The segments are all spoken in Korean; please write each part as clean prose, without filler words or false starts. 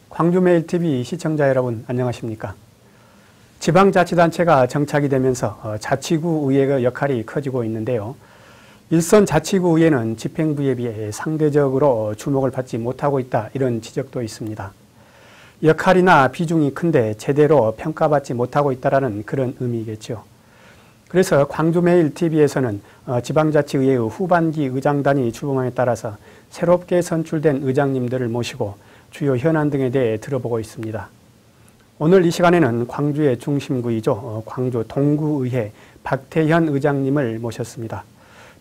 광주메일TV 시청자 여러분 안녕하십니까? 지방자치단체가 정착이 되면서 자치구 의회의 역할이 커지고 있는데요. 일선 자치구 의회는 집행부에 비해 상대적으로 주목을 받지 못하고 있다, 이런 지적도 있습니다. 역할이나 비중이 큰데 제대로 평가받지 못하고 있다는 그런 의미겠죠. 그래서 광주메일TV에서는 지방자치의회의 후반기 의장단이 출범함에 따라서 새롭게 선출된 의장님들을 모시고 주요 현안 등에 대해 들어보고 있습니다. 오늘 이 시간에는 광주의 중심구이죠. 광주 동구의회 박태현 의장님을 모셨습니다.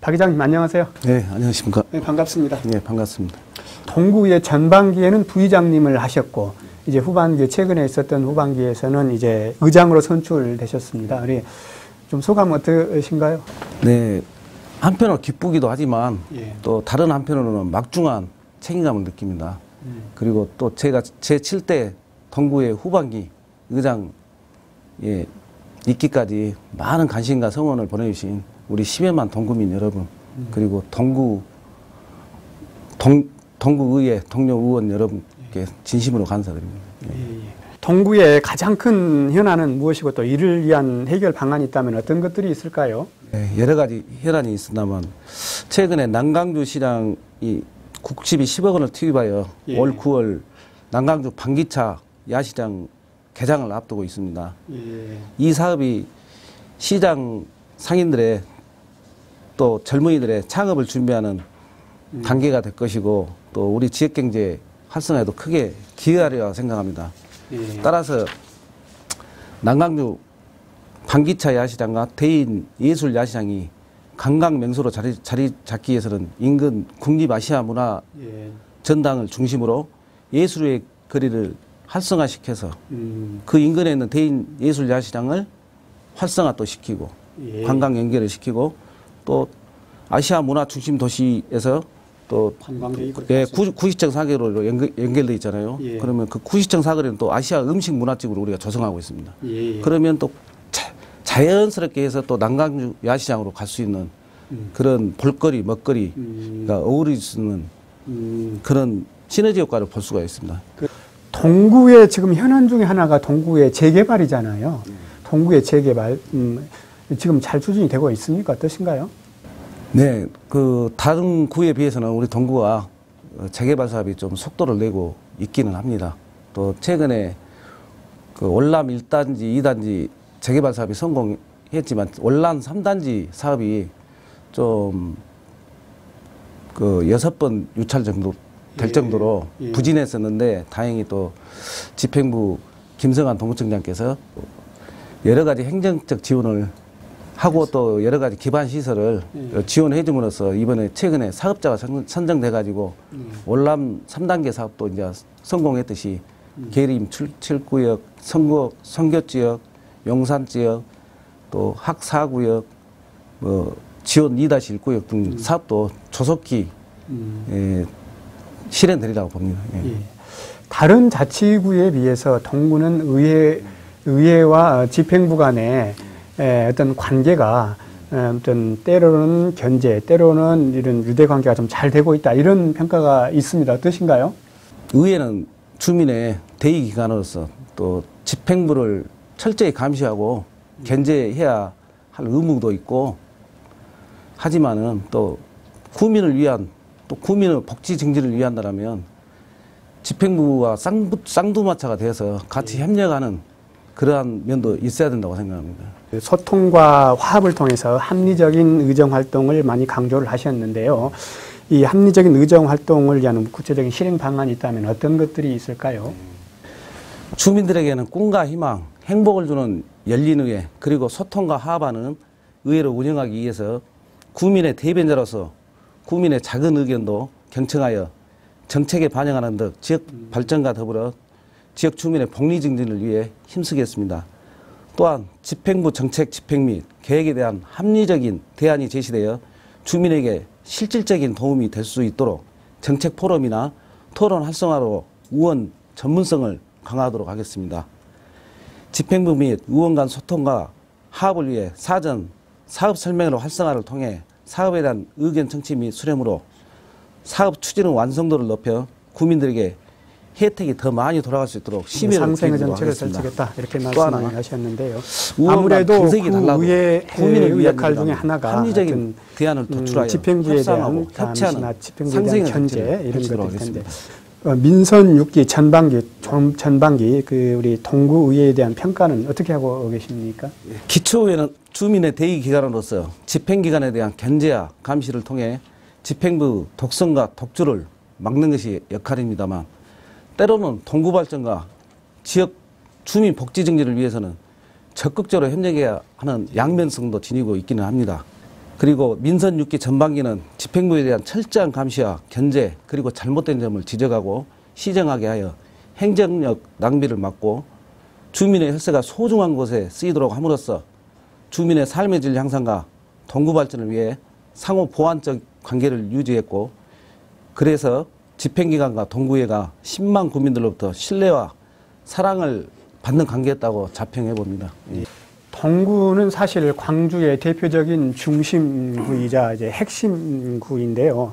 박 의장님 안녕하세요. 네, 안녕하십니까. 네, 반갑습니다. 네, 반갑습니다. 동구의회 전반기에는 부의장님을 하셨고, 이제 후반기, 최근에 있었던 후반기에서는 이제 의장으로 선출되셨습니다. 우리 좀 소감 어떠신가요? 네, 한편으로 기쁘기도 하지만 예. 또 다른 한편으로는 막중한 책임감을 느낍니다. 그리고 또 제가 제 7대 동구의 후반기 의장 있기까지 많은 관심과 성원을 보내주신 우리 10여만 동구민 여러분, 그리고 동구의회 동료 의원 여러분께 진심으로 감사드립니다. 동구의 가장 큰 현안은 무엇이고 또 이를 위한 해결 방안이 있다면 어떤 것들이 있을까요? 네, 여러 가지 현안이 있습니다만 최근에 남강주시장이 국집이 10억 원을 투입하여 올 9월 남강주 방기차 야시장 개장을 앞두고 있습니다. 이 사업이 시장 상인들의 또 젊은이들의 창업을 준비하는 단계가 될 것이고 또 우리 지역경제 활성화에도 크게 기여하리라 생각합니다. 따라서 남강주 방기차 야시장과 대인 예술 야시장이 관광 명소로 자리 잡기 위해서는 인근 국립아시아문화 전당을 중심으로 예술의 거리를 활성화시켜서 그 인근에 있는 대인 예술 야시장을 활성화 또 시키고 관광 연결을 시키고 또 아시아 문화 중심 도시에서 또 구시청 사거리로 연결되어 있잖아요. 그러면 그 구시청 사거리는 또 아시아 음식 문화집으로 우리가 조성하고 있습니다. 그러면 또 자연스럽게 해서 또 남강주 야시장으로 갈 수 있는 그런 볼거리, 먹거리가 어우러질 수 있는 그런 시너지 효과를 볼 수가 있습니다. 동구의 지금 현안 중에 하나가 동구의 재개발이잖아요. 동구의 재개발, 지금 잘 추진이 되고 있습니까? 어떠신가요? 네, 그 다른 구에 비해서는 우리 동구가 재개발 사업이 좀 속도를 내고 있기는 합니다. 또 최근에 그 월남 1단지, 2단지 재개발 사업이 성공했지만 월남 3단지 사업이 좀 그 6번 유찰 정도 될 정도로 부진했었는데 다행히 또 집행부 김성환 동구청장께서 여러 가지 행정적 지원을 하고 또 여러 가지 기반 시설을 지원해 줌으로써 이번에 최근에 사업자가 선정돼 가지고 월남 3단계 사업도 이제 성공했듯이 계림 7구역, 성교지역, 용산지역, 또 학사구역, 지원 2-1구역 등 사업도 조속히 실현되리라고 봅니다. 다른 자치구에 비해서 동구는 의회와 집행부 간의 어떤 관계가 어떤 때로는 견제, 때로는 이런 유대 관계가 좀 잘 되고 있다, 이런 평가가 있습니다. 어떠신가요? 의회는 주민의 대의기관으로서 또 집행부를 철저히 감시하고 견제해야 할 의무도 있고, 하지만은 또 구민을 위한, 또 구민의 복지 증진을 위한다면 집행부와 쌍두마차가 돼서 같이 협력하는 그러한 면도 있어야 된다고 생각합니다. 소통과 화합을 통해서 합리적인 의정 활동을 많이 강조를 하셨는데요. 이 합리적인 의정 활동을 위한 구체적인 실행 방안이 있다면 어떤 것들이 있을까요? 주민들에게는 꿈과 희망, 행복을 주는 열린 의회, 그리고 소통과 화합하는 의회를 운영하기 위해서 구민의 대변자로서 구민의 작은 의견도 경청하여 정책에 반영하는 등 지역 발전과 더불어 지역 주민의 복리 증진을 위해 힘쓰겠습니다. 또한 집행부 정책 집행 및 계획에 대한 합리적인 대안이 제시되어 주민에게 실질적인 도움이 될 수 있도록 정책 포럼이나 토론 활성화로 의원 전문성을 강화하도록 하겠습니다. 집행부 및 의원 간 소통과 화합을 위해 사전 사업 설명회로 활성화를 통해 사업에 대한 의견 청취 및 수렴으로 사업 추진의 완성도를 높여 국민들에게 혜택이 더 많이 돌아갈 수 있도록 심의를 상생의 드리도록 정책을 하겠습니다. 설치겠다 이렇게 또 하나, 말씀하셨는데요. 의원과 아무래도 분석이 달라도 의회의 국민을 역할 중에 하나가 합리적인 대안을 도출하여 집행부에 대한 협치하는 감시나 집행부에 대한 상생의 견제 정책을 이런 펼치도록 것들 텐데 하겠습니다. 민선 6기 전반기 그 우리 동구의회에 대한 평가는 어떻게 하고 계십니까? 기초의회는 주민의 대의 기관으로서 집행기관에 대한 견제와 감시를 통해 집행부 독선과 독주를 막는 것이 역할입니다만 때로는 동구 발전과 지역 주민 복지 증진을 위해서는 적극적으로 협력해야 하는 양면성도 지니고 있기는 합니다. 그리고 민선 6기 전반기는 집행부에 대한 철저한 감시와 견제 그리고 잘못된 점을 지적하고 시정하게 하여 행정력 낭비를 막고 주민의 혈세가 소중한 곳에 쓰이도록 함으로써 주민의 삶의 질 향상과 동구 발전을 위해 상호 보완적 관계를 유지했고 그래서 집행기관과 동구회가 10만 국민들로부터 신뢰와 사랑을 받는 관계였다고 자평해 봅니다. 동구는 사실 광주의 대표적인 중심구이자 이제 핵심구인데요.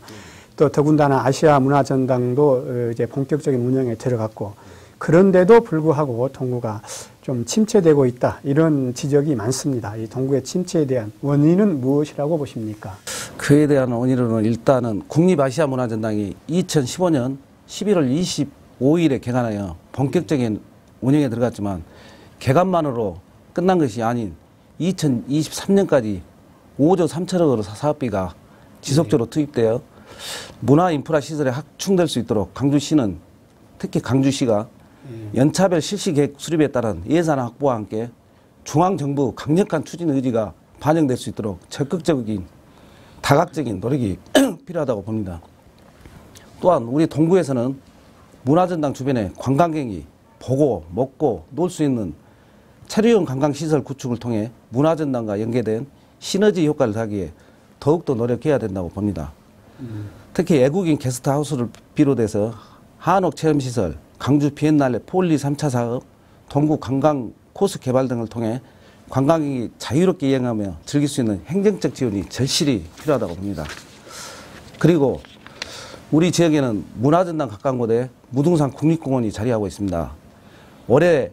또 더군다나 아시아 문화전당도 이제 본격적인 운영에 들어갔고 그런데도 불구하고 동구가 좀 침체되고 있다 이런 지적이 많습니다. 이 동구의 침체에 대한 원인은 무엇이라고 보십니까? 그에 대한 원인으로는 일단은 국립아시아문화전당이 2015년 11월 25일에 개관하여 본격적인 운영에 들어갔지만 개관만으로 끝난 것이 아닌 2023년까지 5조 3천억으로 사업비가 지속적으로 투입되어 문화인프라 시설에 확충될 수 있도록 광주시는 특히 광주시가 연차별 실시계획 수립에 따른 예산 확보와 함께 중앙정부 강력한 추진 의지가 반영될 수 있도록 적극적인 다각적인 노력이 필요하다고 봅니다. 또한 우리 동구에서는 문화전당 주변에 관광객이 보고 먹고 놀 수 있는 체류형 관광시설 구축을 통해 문화전당과 연계된 시너지 효과를 하기 위해 더욱더 노력해야 된다고 봅니다. 특히 외국인 게스트하우스를 비롯해서 한옥 체험시설, 광주 비엔날레 폴리 3차 사업, 동구 관광 코스 개발 등을 통해 관광객이 자유롭게 이용하며 즐길 수 있는 행정적 지원이 절실히 필요하다고 봅니다. 그리고 우리 지역에는 문화전당 각광고대 무등산 국립공원이 자리하고 있습니다. 올해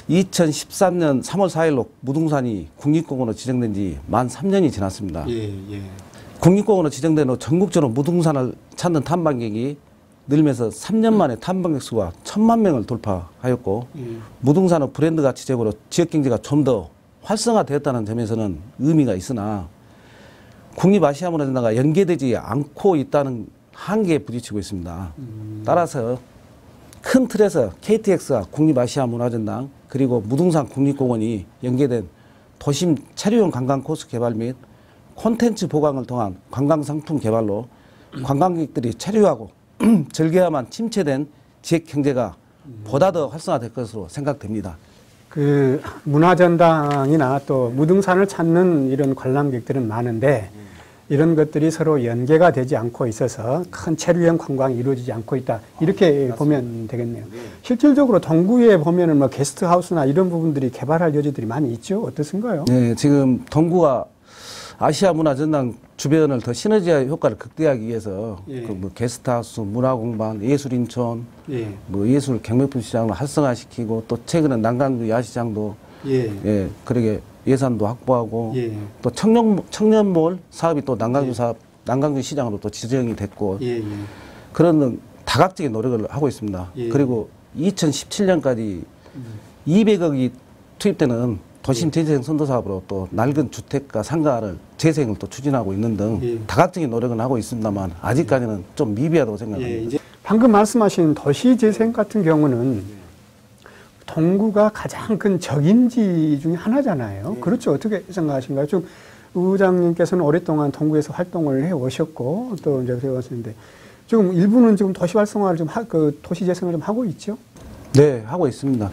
2013년 3월 4일로 무등산이 국립공원으로 지정된 지 만 3년이 지났습니다. 국립공원으로 지정된 후 전국적으로 무등산을 찾는 탐방객이 늘면서 3년 만에 탐방객 수가 1,000만 명을 돌파하였고 무등산의 브랜드 가치 제고로 지역경제가 좀 더 활성화되었다는 점에서는 의미가 있으나 국립아시아문화전당과 연계되지 않고 있다는 한계에 부딪히고 있습니다. 따라서 큰 틀에서 KTX와 국립아시아문화전당 그리고 무등산 국립공원이 연계된 도심 체류형 관광 코스 개발 및 콘텐츠 보강을 통한 관광상품 개발로 관광객들이 체류하고 즐겨야만 침체된 지역 경제가 보다 더 활성화될 것으로 생각됩니다. 그 문화전당이나 또 무등산을 찾는 이런 관람객들은 많은데 이런 것들이 서로 연계가 되지 않고 있어서 큰 체류형 관광이 이루어지지 않고 있다. 이렇게 보면 되겠네요. 실질적으로 동구에 보면은 뭐 게스트하우스나 이런 부분들이 개발할 여지들이 많이 있죠. 어떻습니까요? 네, 지금 동구가 아시아 문화전당 주변을 더 시너지화 효과를 극대화하기 위해서 그 뭐 게스트하우스, 문화공방, 예술인촌, 뭐 예술 경매품 시장을 활성화시키고 또 최근에 난강주 야시장도 그러게 예산도 확보하고 또 청년몰 사업이 또 난강주 사업, 난강주 시장으로 또 지정이 됐고 그런 다각적인 노력을 하고 있습니다. 그리고 2017년까지 200억이 투입되는 도심 재생 선도 사업으로 또 낡은 주택과 상가를 재생을 또 추진하고 있는 등 다각적인 노력은 하고 있습니다만 아직까지는 좀 미비하다고 생각합니다. 방금 말씀하신 도시 재생 같은 경우는 동구가 가장 큰 적임지 중에 하나잖아요. 그렇죠. 어떻게 생각하신가요? 좀 의장님께서는 오랫동안 동구에서 활동을 해 오셨고 또 이제 해왔는데 지금 일부는 지금 도시 활성화를 좀 도시 재생을 좀 하고 있죠. 네, 하고 있습니다.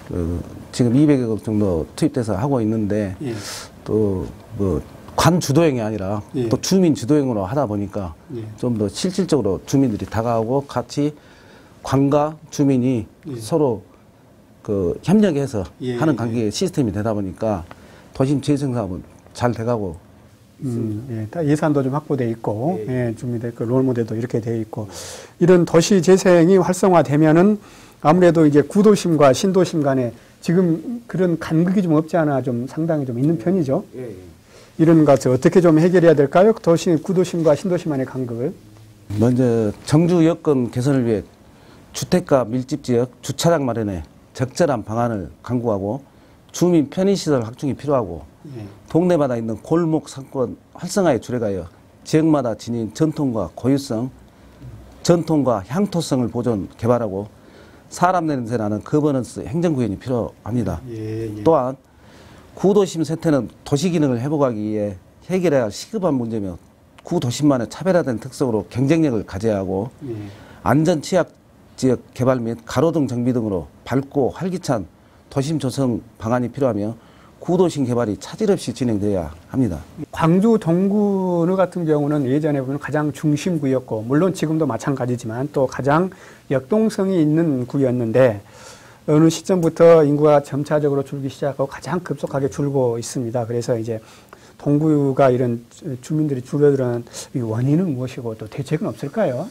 지금 200억 정도 투입돼서 하고 있는데 또 뭐 관 주도형이 아니라 예. 또 주민 주도형으로 하다 보니까 예. 좀 더 실질적으로 주민들이 다가오고 같이 관과 주민이 예. 서로 그 협력해서 예. 하는 관계 시스템이 되다 보니까 도심 재생 사업은 잘 돼가고 예, 다 예산도 좀 확보돼 있고, 예, 주민들 그 롤모델도 이렇게 돼 있고, 이런 도시 재생이 활성화되면은 아무래도 이제 구도심과 신도심 간에 지금 그런 간극이 좀 없지 않아 좀 상당히 좀 있는 편이죠. 이런 것을 어떻게 좀 해결해야 될까요? 구도심과 신도심 간의 간극을. 먼저 정주 여건 개선을 위해 주택가 밀집 지역 주차장 마련에 적절한 방안을 강구하고 주민 편의시설 확충이 필요하고 동네마다 있는 골목 상권 활성화에 주력하여 지역마다 지닌 전통과 고유성, 전통과 향토성을 보존 개발하고 사람 냄새 나는 거버넌스 행정구현이 필요합니다. 또한 구도심 세태는 도시 기능을 회복하기 위해 해결해야 할 시급한 문제며 구도심만의 차별화된 특성으로 경쟁력을 가져야 하고 안전 취약 지역 개발 및 가로등 정비 등으로 밝고 활기찬 도심 조성 방안이 필요하며 구도심 개발이 차질 없이 진행돼야 합니다. 광주 동구 같은 경우는 예전에 보면 가장 중심구였고, 물론 지금도 마찬가지지만 또 가장 역동성이 있는 구였는데, 어느 시점부터 인구가 점차적으로 줄기 시작하고 가장 급속하게 줄고 있습니다. 그래서 이제 동구가 이런 주민들이 줄어드는 이 원인은 무엇이고 또 대책은 없을까요?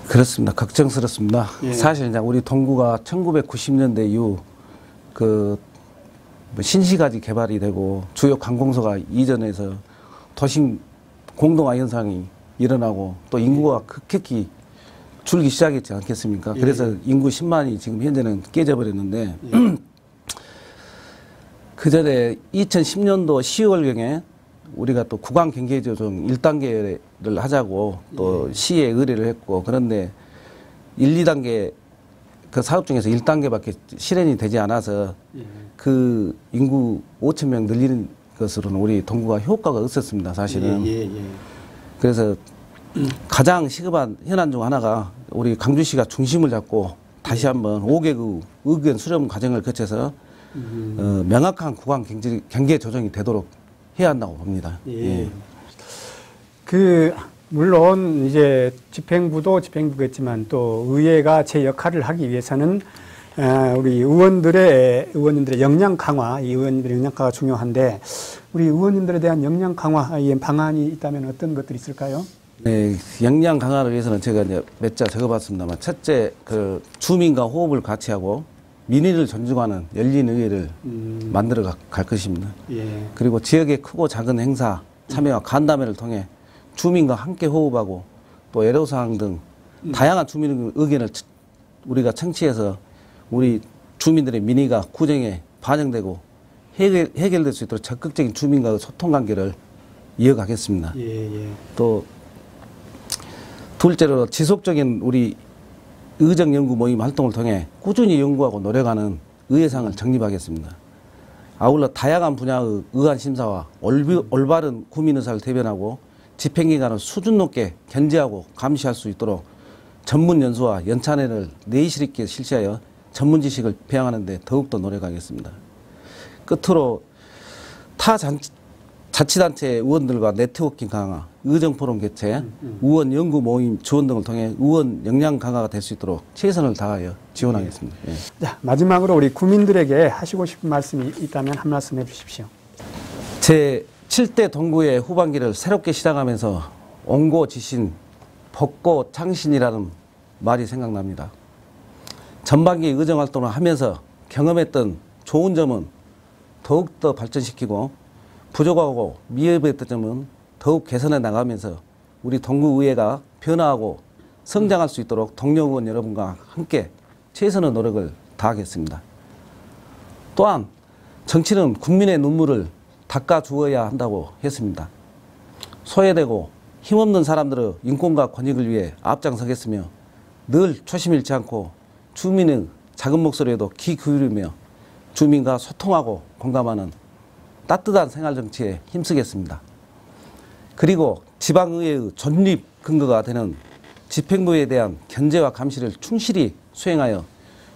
그렇습니다. 걱정스럽습니다. 예. 사실 이제 우리 동구가 1990년대 이후 그 신시가지 개발이 되고 주요 관공서가 이전해서 도심 공동화 현상이 일어나고 또 인구가 급격히 줄기 시작했지 않겠습니까? 예. 그래서 인구 10만이 지금 현재는 깨져버렸는데 그 전에 2010년도 10월경에 우리가 또 구간경계조정 1단계를 하자고 또 시에 의뢰를 했고, 그런데 1, 2단계 그 사업 중에서 1단계밖에 실현이 되지 않아서 그 인구 5천 명 늘리는 것으로는 우리 동구가 효과가 없었습니다, 사실은. 그래서 가장 시급한 현안 중 하나가 우리 강주시가 중심을 잡고 다시 한번 5개국 의견 수렴 과정을 거쳐서 명확한 구간 경계 조정이 되도록 해야 한다고 봅니다. 예. 물론 이제 집행부도 집행부겠지만 또 의회가 제 역할을 하기 위해서는 우리 의원님들의 역량 강화, 이 의원님들의 역량 강화가 중요한데, 우리 의원님들에 대한 역량 강화 방안이 있다면 어떤 것들이 있을까요? 네, 역량 강화를 위해서는 제가 이제 몇 자 적어봤습니다만, 첫째, 그 주민과 호흡을 같이 하고 민의를 존중하는 열린 의회를 만들어 갈 것입니다. 그리고 지역의 크고 작은 행사 참여와 간담회를 통해 주민과 함께 호흡하고 또 애로사항 등 다양한 주민 의견을 우리가 청취해서 우리 주민들의 민의가 구정에 반영되고 해결될 수 있도록 적극적인 주민과의 소통 관계를 이어가겠습니다. 또 둘째로 지속적인 우리 의정 연구 모임 활동을 통해 꾸준히 연구하고 노력하는 의회상을 정립하겠습니다. 아울러 다양한 분야의 의안 심사와 올바른 국민의사를 대변하고 집행기관을 수준 높게 견제하고 감시할 수 있도록 전문 연수와 연찬회를 내실 있게 실시하여 전문 지식을 배양하는 데 더욱더 노력하겠습니다. 끝으로 자치단체 의원들과 네트워킹 강화, 의정포럼 개최, 의원 연구 모임 지원 등을 통해 의원 역량 강화가 될 수 있도록 최선을 다하여 지원하겠습니다. 예. 자, 마지막으로 우리 국민들에게 하시고 싶은 말씀이 있다면 한 말씀 해주십시오. 제 7대 동구의 후반기를 새롭게 시작하면서 온고지신, 벚꽃창신이라는 말이 생각납니다. 전반기 의정활동을 하면서 경험했던 좋은 점은 더욱더 발전시키고 부족하고 미흡했던 점은 더욱 개선해 나가면서 우리 동구의회가 변화하고 성장할 수 있도록 동료 의원 여러분과 함께 최선의 노력을 다하겠습니다. 또한 정치는 국민의 눈물을 닦아주어야 한다고 했습니다. 소외되고 힘없는 사람들의 인권과 권익을 위해 앞장서겠으며 늘 초심 잃지 않고 주민의 작은 목소리에도 귀 기울이며 주민과 소통하고 공감하는 따뜻한 생활정치에 힘쓰겠습니다. 그리고 지방의회의 존립 근거가 되는 집행부에 대한 견제와 감시를 충실히 수행하여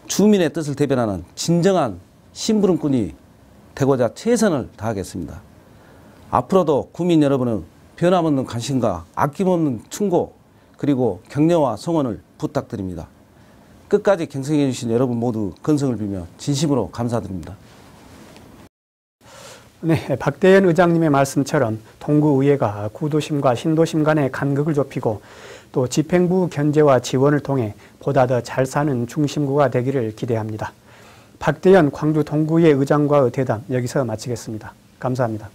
주민의 뜻을 대변하는 진정한 심부름꾼이 되고자 최선을 다하겠습니다. 앞으로도 구민 여러분의 변함없는 관심과 아낌없는 충고 그리고 격려와 성원을 부탁드립니다. 끝까지 경청해 주신 여러분 모두 건승을 빌며 진심으로 감사드립니다. 네, 박대현 의장님의 말씀처럼 동구의회가 구도심과 신도심 간의 간극을 좁히고 또 집행부 견제와 지원을 통해 보다 더 잘 사는 중심구가 되기를 기대합니다. 박대현 광주 동구의회 의장과의 대담 여기서 마치겠습니다. 감사합니다.